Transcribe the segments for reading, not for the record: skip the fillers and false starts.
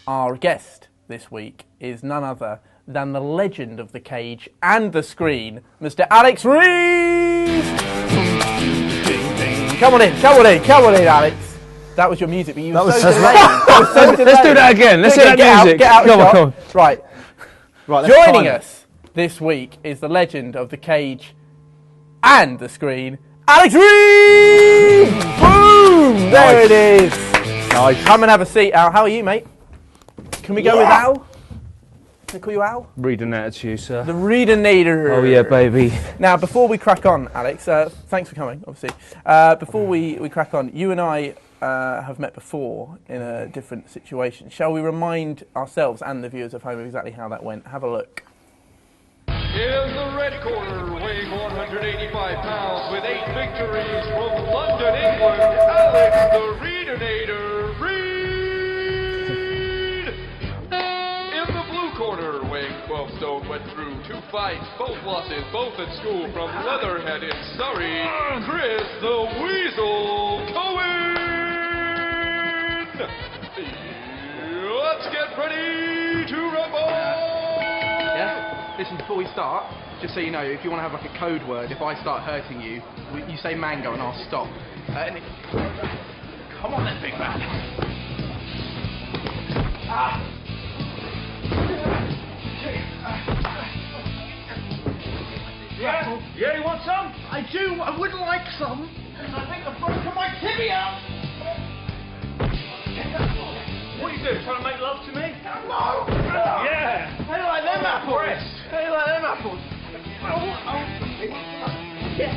Our guest this week is none other than the legend of the cage and the screen, Mr. Alex Reid! Come on in, Alex. That was your music, but you were so delayed. Let's do that again. Let's hear that music. Get out Come shot. on. Right. Joining us this week is the legend of the cage and the screen, Alex Reid! Boom! There it is. Nice. Come and have a seat, Al. How are you, mate? Can we go with Al? Can I call you Al? Reading out to you, sir. The Reidinator. Oh, yeah, baby. Now, before we crack on, Alex, thanks for coming, obviously. Before we crack on, you and I have met before in a different situation. Shall we remind ourselves and the viewers of home of exactly how that went? Have a look. In the red corner, weighing 185 pounds with 8 victories from London, England, Alex the Reidinator Reid. In the blue corner, weighing 12 stone, went through 2 fights, both losses, both at school, from Leatherhead in Surrey, Chris the Weasel Cohen. Let's get ready to rumble! Yeah? Listen, before we start, just so you know, if you want to have like a code word, if I start hurting you, you say mango and I'll stop. Come on then, big man. Yeah, you want some? I do. I would like some. I think I've broken my tibia. What are you doing? Trying to make love to me? No. Yeah. How do you like them apples? How do you like them apples? Yes.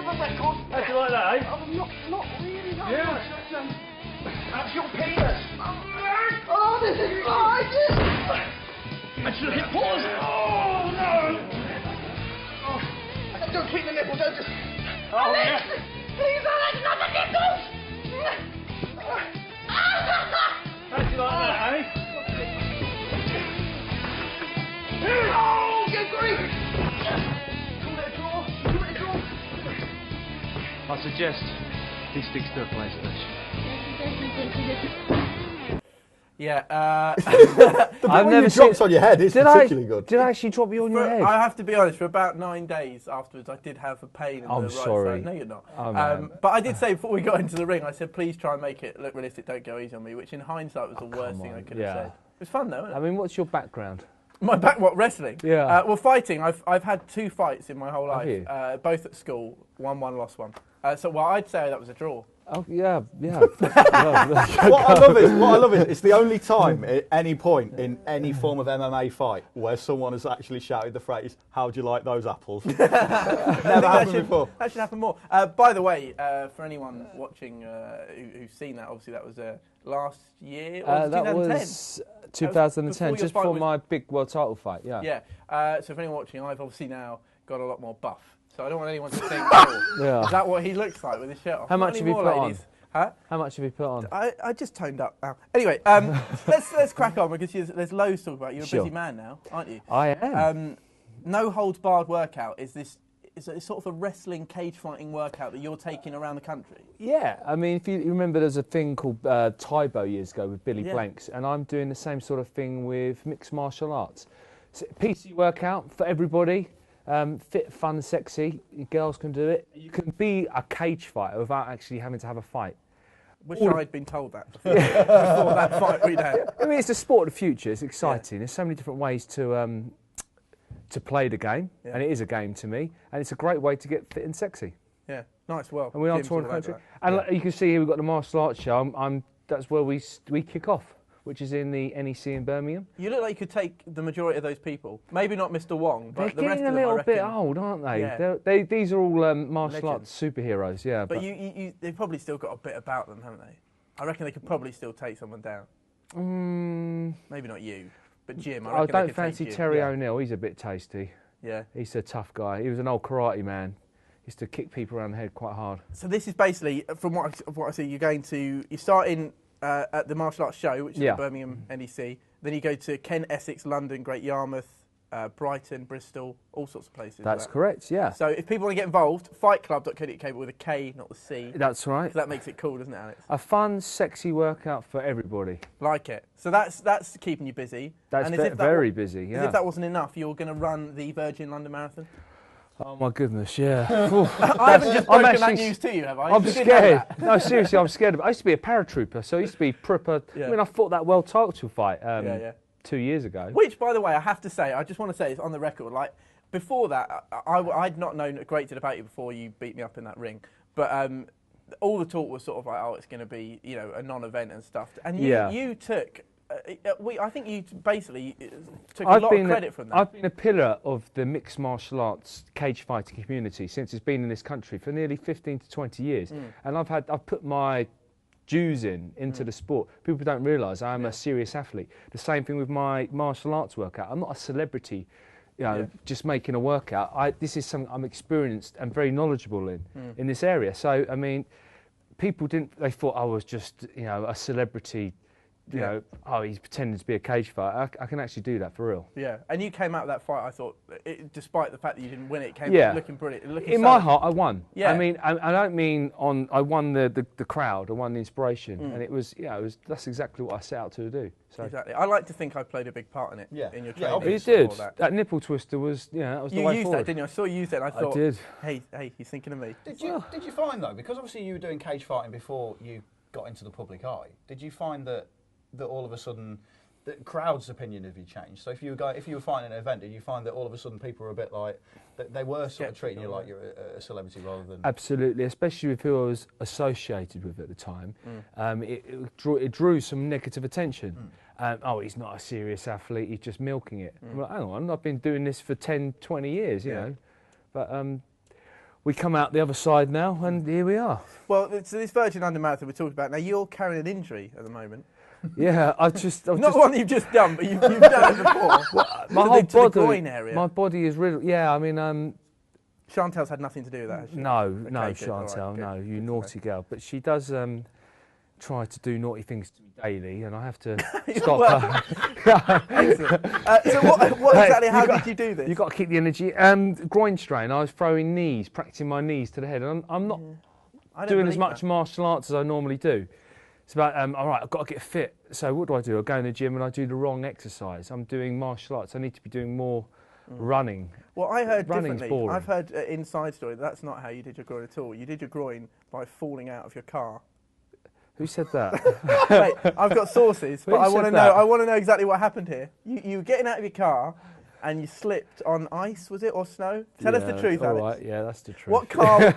What's that called? How do you like that, eh? Not really. Yeah. That's your penis. Oh, this is gorgeous. I should have hit pause. Oh, no. Don't tweak the nipple, don't just... Oh, Alex! Yeah. Please, Alex, not the nipples! How'd you like that, eh? Oh, good grief! Give it a draw. I suggest he sticks to a PlayStation. Yeah, I've never dropped on your head. It's particularly good. Did I actually drop you on your head? I have to be honest. For about 9 days afterwards, I did have a pain in the right sorry. side. No, you're not. Oh, but I did say before we got into the ring, I said, please try and make it look realistic. Don't go easy on me. Which, in hindsight, was the worst thing I could have said. It was fun, though. Wasn't it? I mean, what's your background? My what, wrestling? Yeah. Well, fighting. I've had 2 fights in my whole life. You? Both at school. Won one, lost one. I'd say that was a draw. Oh, yeah. What I love is it's the only time at any point in any form of MMA fight where someone has actually shouted the phrase, "How do you like those apples?" Never happened before. That should happen more. By the way, for anyone watching who's seen that, obviously that was last year, or that 2010? was 2010, just before my big world title fight, yeah. Yeah, so for anyone watching, I've obviously now got a lot more buff. So I don't want anyone to think, is that what he looks like with his shirt off? How much have you put on? Huh? How much have you put on? I just toned up. Anyway, let's crack on because there's loads to talk about. You're a busy man now, aren't you? I am. No holds barred workout is sort of a wrestling cage fighting workout that you're taking around the country. Yeah, I mean, if you remember, there's a thing called Taibo years ago with Billy Blanks, and I'm doing the same sort of thing with mixed martial arts. So PC workout for everybody. Fit, fun, sexy. Girls can do it. You can be a cage fighter without actually having to have a fight. Wish I'd been told that before that fight we'd had. I mean, it's the sport of the future. It's exciting. There's so many different ways to play the game, and it is a game to me. And it's a great way to get fit and sexy. Yeah, nice. Well, and we are touring the country. And you can see here we've got the martial arts show. That's where we kick off, which is in the NEC in Birmingham. You look like you could take the majority of those people. Maybe not Mr. Wong, but the rest of them, They're getting a little bit old, aren't they? Yeah. These are all martial arts superheroes, yeah. But they've probably still got a bit about them, haven't they? I reckon they could probably still take someone down. Maybe not you, but Jim. I don't fancy Terry O'Neill. He's a bit tasty. Yeah. He's a tough guy. He was an old karate man. He used to kick people around the head quite hard. So this is basically, from what I see, you're starting at the martial arts show, which is the Birmingham NEC. Then you go to Kent, Essex, London, Great Yarmouth, Brighton, Bristol, all sorts of places. That's correct, yeah. So if people want to get involved, fightclub.co.uk, but with a K, not the C. That's right. That makes it cool, doesn't it, Alex? A fun, sexy workout for everybody. Like it. So that's keeping you busy. That's very busy, yeah. As if that wasn't enough, you're going to run the Virgin London Marathon? Oh my goodness, yeah. I haven't just broken that news to you, have I? I'm scared. No, seriously, I'm scared of it. I used to be a paratrooper, so I used to be proper. Yeah. I mean, I fought that world title fight 2 years ago. Which, by the way, I have to say, I just want to say it's on the record. Like before that, I'd not known a great deal about you before you beat me up in that ring. But all the talk was sort of like, oh, it's going to be, you know, a non-event and stuff. And you took. I think you basically took a lot of credit from that. I've been a pillar of the mixed martial arts cage fighting community since it's been in this country for nearly 15 to 20 years. And I've put my dues into the sport. People don't realise I'm a serious athlete. The same thing with my martial arts workout. I'm not a celebrity, you know, just making a workout. This is something I'm experienced and very knowledgeable in this area. So, I mean, people they thought I was just, you know, a celebrity. You know, oh, he's pretending to be a cage fighter. I can actually do that for real. Yeah, and you came out of that fight, I thought, despite the fact that you didn't win it, came looking brilliant. In my heart, I won. Yeah. I mean, I don't mean I won the crowd, I won the inspiration, and it was, that's exactly what I set out to do. So. Exactly. I like to think I played a big part in it, in your training. You did. That nipple twister was, that was the way forward. You used that, didn't you? I saw you use it, and I thought, I did. Hey, he's thinking of me. Did you find, though, because obviously you were doing cage fighting before you got into the public eye, did you find that all of a sudden the crowd's opinion of you changed? So if you were fighting an event, did you find that all of a sudden people were a bit like, they were sort of treating you like you're a celebrity rather than... Absolutely, especially with who I was associated with at the time. It drew some negative attention. Oh, he's not a serious athlete, he's just milking it. I'm like, hang on, I've been doing this for 10, 20 years, you know. But we come out the other side now, and here we are. Well, so this Virgin London Marathon we're talking about, now you're carrying an injury at the moment. Yeah, not one you've just done, but you've done it before. Well, my whole body, the groin area. My body is really, I mean, Chantelle's had nothing to do with that, has she? No, Chantelle, right, no, you naughty girl. But she does try to do naughty things to me daily, and I have to stop her. Excellent. So what exactly, how did you do this? You've got to keep the energy. Groin strain, I was throwing knees, practicing my knees to the head, and I'm not doing as much martial arts as I normally do. It's about, all right, I've got to get fit. So what do? I go in the gym and I do the wrong exercise. I'm doing martial arts. I need to be doing more running. Well, I heard differently. Boring. I've heard an inside story. That's not how you did your groin at all. You did your groin by falling out of your car. Who said that? Mate, I've got sources, but I want to know. I want to know exactly what happened here. You were getting out of your car, and you slipped on ice, was it, or snow? Tell us the truth, Alex. All right, yeah, that's the truth. What car?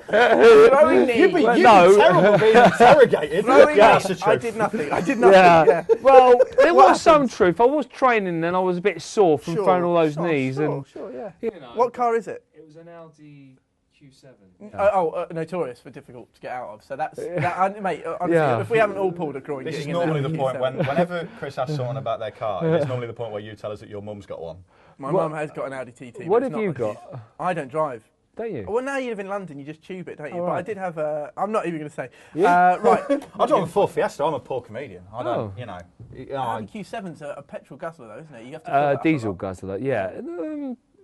Throwing knee. You'd be terrible being interrogated. I did nothing. Yeah. Well, there was some truth. I was training, and I was a bit sore from throwing all those knees. Sure, yeah. You know, what car is it? It was an Audi Q7. Notorious for difficult to get out of. So that's, mate, honestly, if we haven't all pulled a groin... This is normally the point whenever Chris asks someone about their car, it's normally the point where you tell us that your mum's got one. My mum has got an Audi TT. What have you got? I don't drive. Don't you? Well, now you live in London, you just tube it, don't you? But I did have a... I'm not even going to say. Right. I drive a Ford Fiesta. I'm a poor comedian. I don't, Audi Q7's a petrol guzzler, though, isn't it? You have to diesel guzzler, yeah.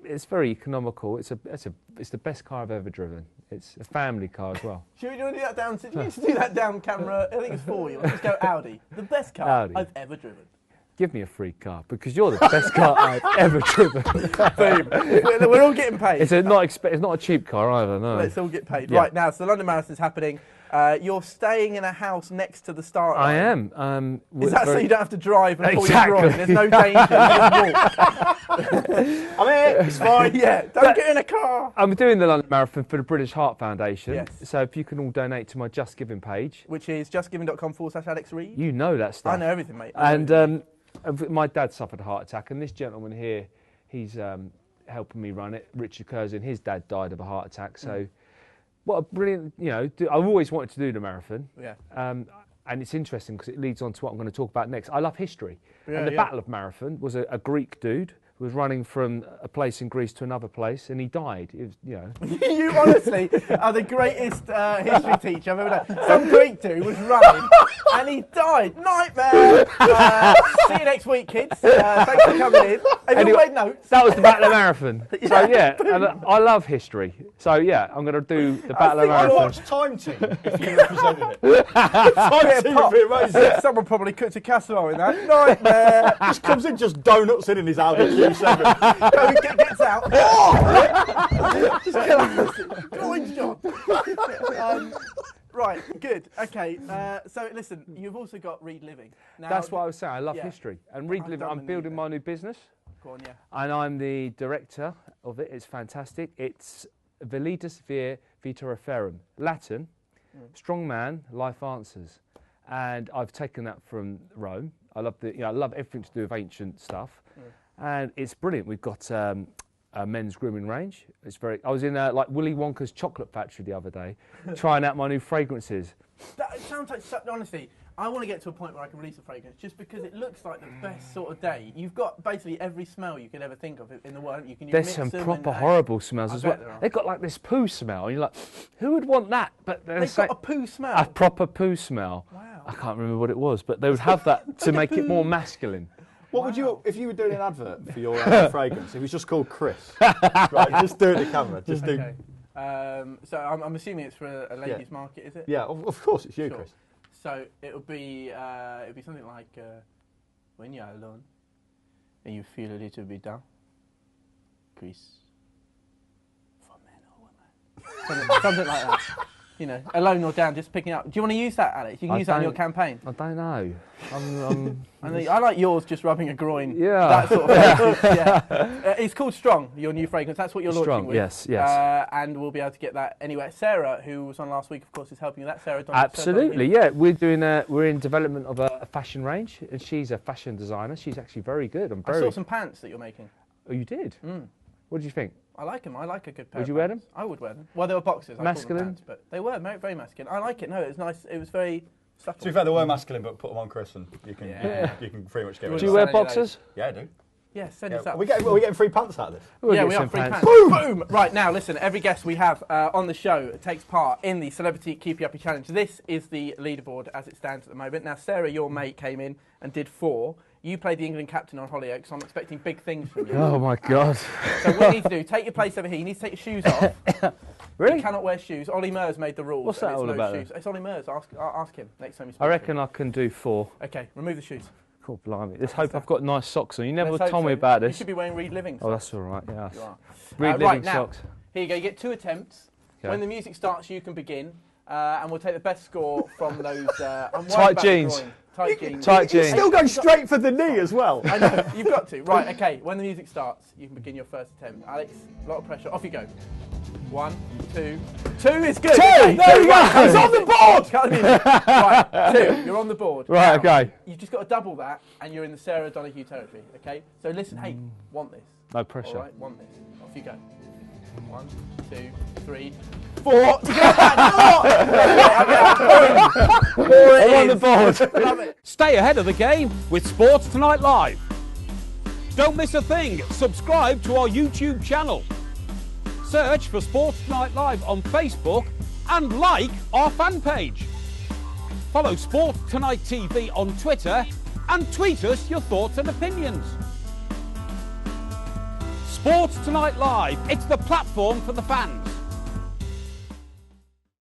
It's very economical. It's the best car I've ever driven. It's a family car as well. Should we do that down? Do you need to do that down camera? I think it's for you. Let's go Audi. The best car I've ever driven. Give me a free car because you're the best car I've ever driven. Boom. We're all getting paid. It's not a cheap car either. No. Let's all get paid. Yeah. Right now, so the London Marathon's happening. You're staying in a house next to the start line. I am. Is that so you don't have to drive and pull your groin? There's no danger. You just walk. I'm here. It's fine. Yeah. Don't get in a car. I'm doing the London Marathon for the British Heart Foundation. Yes. So if you can all donate to my Just Giving page, which is justgiving.com/Alex Reid. You know that stuff. I know everything, mate. And my dad suffered a heart attack, and this gentleman here, he's helping me run it. Richard Curzon, his dad died of a heart attack. So. What a brilliant, I've always wanted to do the marathon. Yeah. And it's interesting because it leads on to what I'm going to talk about next. I love history. And the Battle of Marathon was a Greek dude was running from a place in Greece to another place, and he died. It was, you know. You honestly are the greatest history teacher I've ever known. Some Greek dude was running, and he died. Nightmare. See you next week, kids. Thanks for coming in. Have you made notes? That was the Battle of Marathon. So yeah, and I love history. So yeah, I'm going to do the Battle of I Marathon. watched Time Team if you represented it. Time Team would be amazing. Someone probably cooked a casserole in that. Nightmare. Just comes in, just donuts in his Audi Q7. Cohen gets out. Oh! Just kill him. Groin shot. Right, good. Okay, so listen, you've also got Reid Living. Now, That's what I was saying. I love history. And Reid Living, I'm building my new business. Go on, yeah. And I'm the director of it. It's fantastic. It's Velitas Vir Vita Referum. Latin, strong man, life answers. And I've taken that from Rome. I love I love everything to do with ancient stuff. And it's brilliant. We've got a men's grooming range. It's I was in like Willy Wonka's chocolate factory the other day, trying out my new fragrances. That sounds like honestly, I want to get to a point where I can release a fragrance just because it looks like the best sort of day. You've got basically every smell you could ever think of in the world. You can There's some proper horrible smells as well. They've got like this poo smell. And you're like, who would want that? But they've got a poo smell. A proper poo smell. Wow. I can't remember what it was, but they would have that to make it more masculine. What would you, if you were doing an advert for your fragrance, it was just called Chris? Right, just do it to camera. Just do. Okay. So I'm assuming it's for a ladies' market, is it? Yeah, of course it's you, Sure. Chris. So it'll be something like when you're alone and you feel a little bit down, Chris, for men or women, something like that. You know, alone or down, just picking up. Do you want to use that, Alex? You can use that in your campaign. I don't know. I like yours, just rubbing a groin. Yeah. That sort of thing. Yeah. It's called Strong, your new fragrance. That's what you're launching with. Yes. And we'll be able to get that anywhere. Sarah, who was on last week, of course, is helping with that. Sarah Donald. Absolutely, yeah. We're in development of a fashion range, and she's a fashion designer. She's actually very good. I saw some pants that you're making. Oh, you did? What did you think? I like them. I like a good pair. Would you wear them? I would wear them. Well, they were boxers. Masculine? Pants, but they were very masculine. I like it. No, it was nice. It was very subtle. To be fair, they were masculine, but put them on Chris and you can pretty much get rid of Do it. you wear boxers? Yeah, I do. Yeah, send us up. Are we getting free pants out of this? Yeah, we are. Free pants. Boom! Right, now, listen, every guest we have on the show takes part in the Celebrity Keepy Uppy Challenge. This is the leaderboard as it stands at the moment. Now, Sarah, your mate, came in and did 4. You played the England captain on Hollyoaks, so I'm expecting big things from you. Oh, my God. So what you need to do, take your place over here. You need to take your shoes off. Really? You cannot wear shoes. Ollie Murs made the rules. What's that all about? Shoes. It's Ollie Murs. Ask him next time you speak. I reckon I can do 4. Okay, remove the shoes. God, blimey. Let's hope I've got nice socks on. You never Let's told hope me so. about this. You should be wearing Reid Living socks. Oh, that's all right, yeah. You are. Reid Living right, now, socks. Here you go. You get 2 attempts. Okay. When the music starts, you can begin. And we'll take the best score from those... Tight jeans. Tight jeans. Tight jeans. He's still going straight for the knee as well. I know, you've got to. Right, okay, when the music starts, you can begin your first attempt. Alex, a lot of pressure. Off you go. 1, 2. 2 is good. 2! Okay, There you go! He's on the board! Cut the music. Right, 2. You're on the board. Right, now, okay. You've just got to double that, and you're in the Sarah Donahue territory, okay? So listen, hey, want this. No pressure. All right, want this. Off you go. 1, 2, 3, 4. I'm on the board. Love it. Stay ahead of the game with Sports Tonight Live. Don't miss a thing. Subscribe to our YouTube channel. Search for Sports Tonight Live on Facebook and like our fan page. Follow Sports Tonight TV on Twitter and tweet us your thoughts and opinions. Sports Tonight Live, it's the platform for the fans.